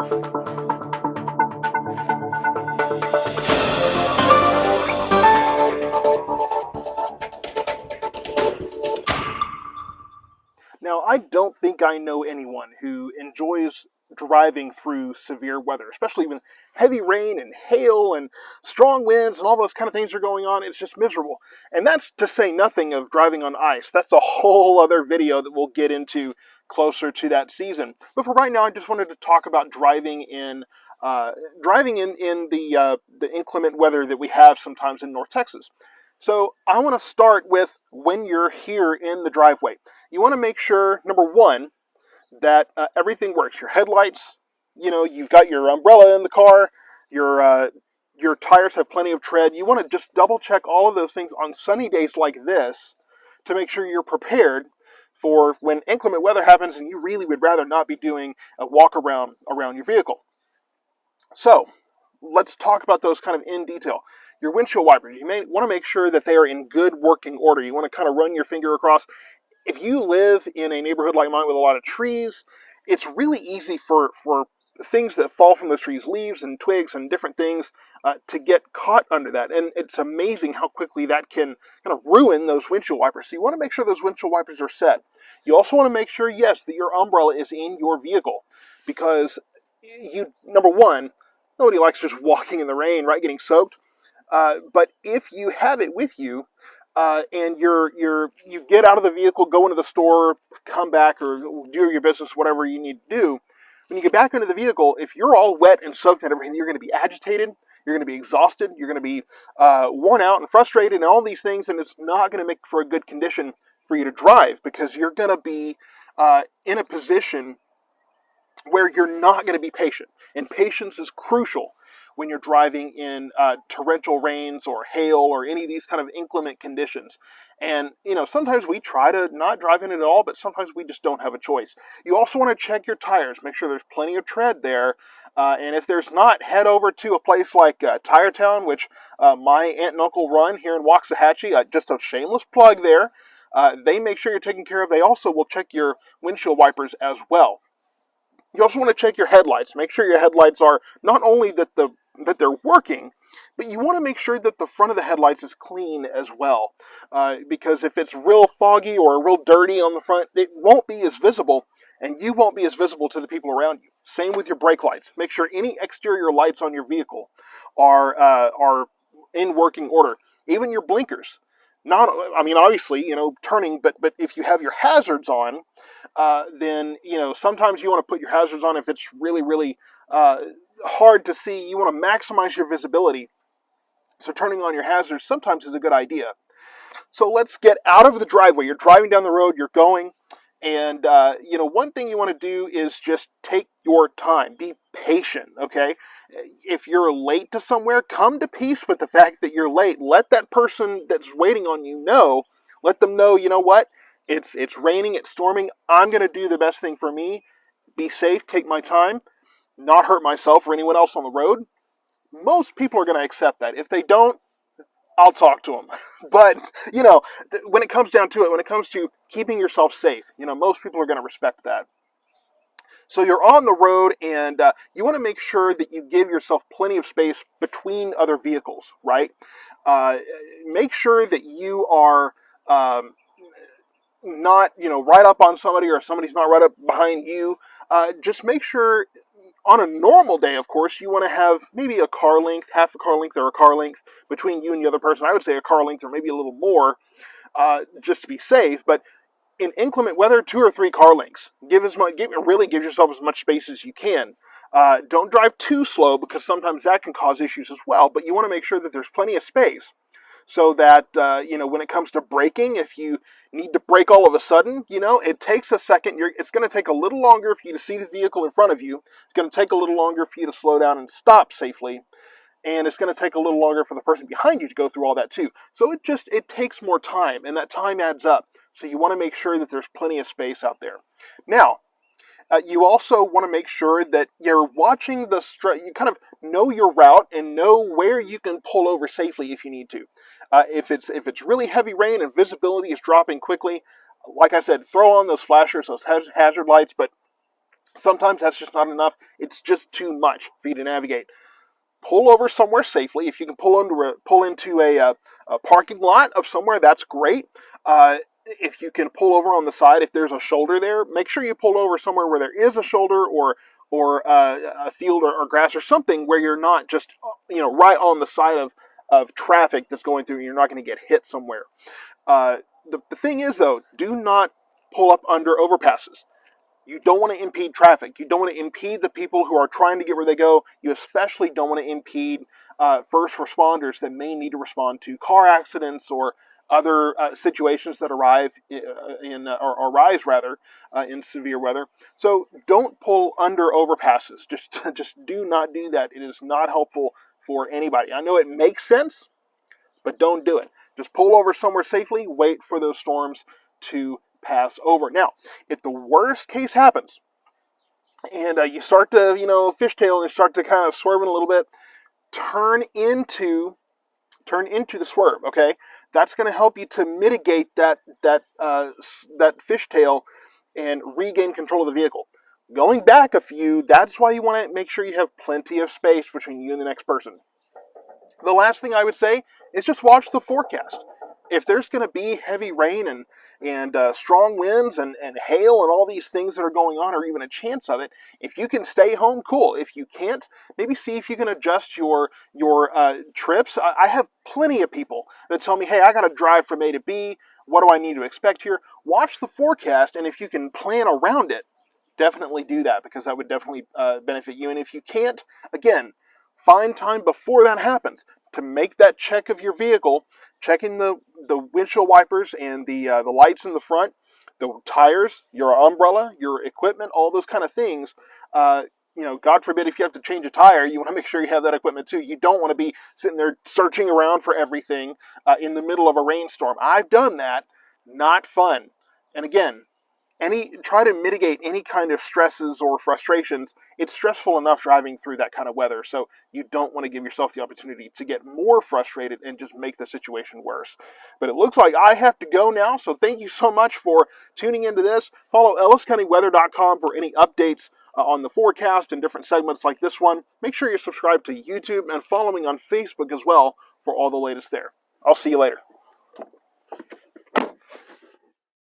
Now, I don't think I know anyone who enjoys driving through severe weather, especially when heavy rain and hail and strong winds and all those kind of things are going on. It's just miserable. And that's to say nothing of driving on ice. That's a whole other video that we'll get into closer to that season. But for right now, I just wanted to talk about driving in the inclement weather that we have sometimes in North Texas. So I want to start with when you're here in the driveway. You want to make sure, number one, that everything works. Your headlights, you've got your umbrella in the car, your tires have plenty of tread. You want to just double check all of those things on sunny days like this to make sure you're prepared for when inclement weather happens and you really would rather not be doing a walk around your vehicle. So let's talk about those kind of in detail. Your windshield wipers, you may want to make sure that they are in good working order. You want to kind of run your finger across. If you live in a neighborhood like mine with a lot of trees, it's really easy for things that fall from those trees, leaves and twigs and different things, to get caught under that. And it's amazing how quickly that can kind of ruin those windshield wipers. So you want to make sure those windshield wipers are set. You also want to make sure, yes, that your umbrella is in your vehicle, because number one, nobody likes just walking in the rain, right, getting soaked. But if you have it with you, and you get out of the vehicle, go into the store, come back, or do your business, whatever you need to do. When you get back into the vehicle, if you're all wet and soaked and everything, you're going to be agitated, you're going to be exhausted, you're going to be worn out and frustrated and all these things, and it's not going to make for a good condition for you to drive, because you're going to be in a position where you're not going to be patient. And patience is crucial when you're driving in torrential rains or hail or any of these kind of inclement conditions. And, sometimes we try to not drive in it at all, but sometimes we just don't have a choice. You also want to check your tires, make sure there's plenty of tread there. And if there's not, head over to a place like Tire Town, which my aunt and uncle run here in Waxahachie. Just a shameless plug there. They make sure you're taken care of. They also will check your windshield wipers as well. You also want to check your headlights. Make sure your headlights are not only that they're working, but you want to make sure that the front of the headlights is clean as well. Because if it's real foggy or real dirty on the front, it won't be as visible, and you won't be as visible to the people around you. Same with your brake lights. Make sure any exterior lights on your vehicle are in working order. Even your blinkers. Obviously, turning, but if you have your hazards on, then, sometimes you want to put your hazards on if it's really, really hard to see. You want to maximize your visibility. So turning on your hazards sometimes is a good idea. So let's get out of the driveway. You're driving down the road, you're going, and, one thing you want to do is just take your time. Be patient, okay? If you're late to somewhere, come to peace with the fact that you're late. Let that person that's waiting on you know. Let them know, you know what? It's raining, it's storming. I'm going to do the best thing for me. Be safe, take my time, not hurt myself or anyone else on the road. Most people are going to accept that. If they don't, I'll talk to them. But, when it comes down to it, when it comes to keeping yourself safe, most people are going to respect that. So you're on the road, and you want to make sure that you give yourself plenty of space between other vehicles, right? Make sure that you are not, right up on somebody, or somebody's not right up behind you. Just make sure, on a normal day, of course, you want to have maybe a car length, half a car length, or a car length between you and the other person. I would say a car length or maybe a little more, just to be safe. But in inclement weather, 2 or 3 car lengths. Really give yourself as much space as you can. Don't drive too slow, because sometimes that can cause issues as well. But you want to make sure that there's plenty of space, so that, when it comes to braking, if you need to brake all of a sudden, it takes a second. It's going to take a little longer for you to see the vehicle in front of you. It's going to take a little longer for you to slow down and stop safely. And it's going to take a little longer for the person behind you to go through all that too. So it takes more time, and that time adds up. So you want to make sure that there's plenty of space out there. Now, you also want to make sure that you're watching you kind of know your route and know where you can pull over safely if you need to. If it's really heavy rain and visibility is dropping quickly, like I said, throw on those flashers, those hazard lights. But Sometimes that's just not enough. It's just too much for you to navigate. Pull over somewhere safely. If you can pull into a parking lot of somewhere, that's great. If you can pull over on the side, if there's a shoulder there, make sure you pull over somewhere where there is a shoulder or a field or grass or something where you're not just right on the side of traffic that's going through and you're not going to get hit somewhere. The thing is, though, do not pull up under overpasses. You don't want to impede traffic. You don't want to impede the people who are trying to get where they go. You especially don't want to impede first responders that may need to respond to car accidents or other situations that arise in severe weather. So don't pull under overpasses. Just do not do that. It is not helpful for anybody. I know it makes sense, but don't do it. Just pull over somewhere safely. Wait for those storms to pass over. Now, if the worst case happens and you start to, fishtail and start to kind of swerve in a little bit, turn into the swerve. Okay, that's going to help you to mitigate that fishtail and regain control of the vehicle. Going back a few, that's why you want to make sure you have plenty of space between you and the next person. The last thing I would say is just watch the forecast. If there's going to be heavy rain and strong winds and hail and all these things that are going on, or even a chance of it, if you can stay home, cool. If you can't, maybe see if you can adjust your trips. I have plenty of people that tell me, hey, I got to drive from A to B. What do I need to expect here? Watch the forecast, and if you can plan around it, definitely do that, because that would definitely benefit you. And if you can't, again, find time before that happens to make that check of your vehicle, checking the windshield wipers and the lights in the front, the tires, your umbrella, your equipment, all those kind of things. God forbid if you have to change a tire, you want to make sure you have that equipment too. You don't want to be sitting there searching around for everything in the middle of a rainstorm. I've done that. Not fun. And again, try to mitigate any kind of stresses or frustrations. It's stressful enough driving through that kind of weather, so you don't want to give yourself the opportunity to get more frustrated and just make the situation worse. But it looks like I have to go now, so thank you so much for tuning into this. Follow elliscountyweather.com for any updates on the forecast and different segments like this one. Make sure you're subscribed to YouTube and following on Facebook as well for all the latest there. I'll see you later.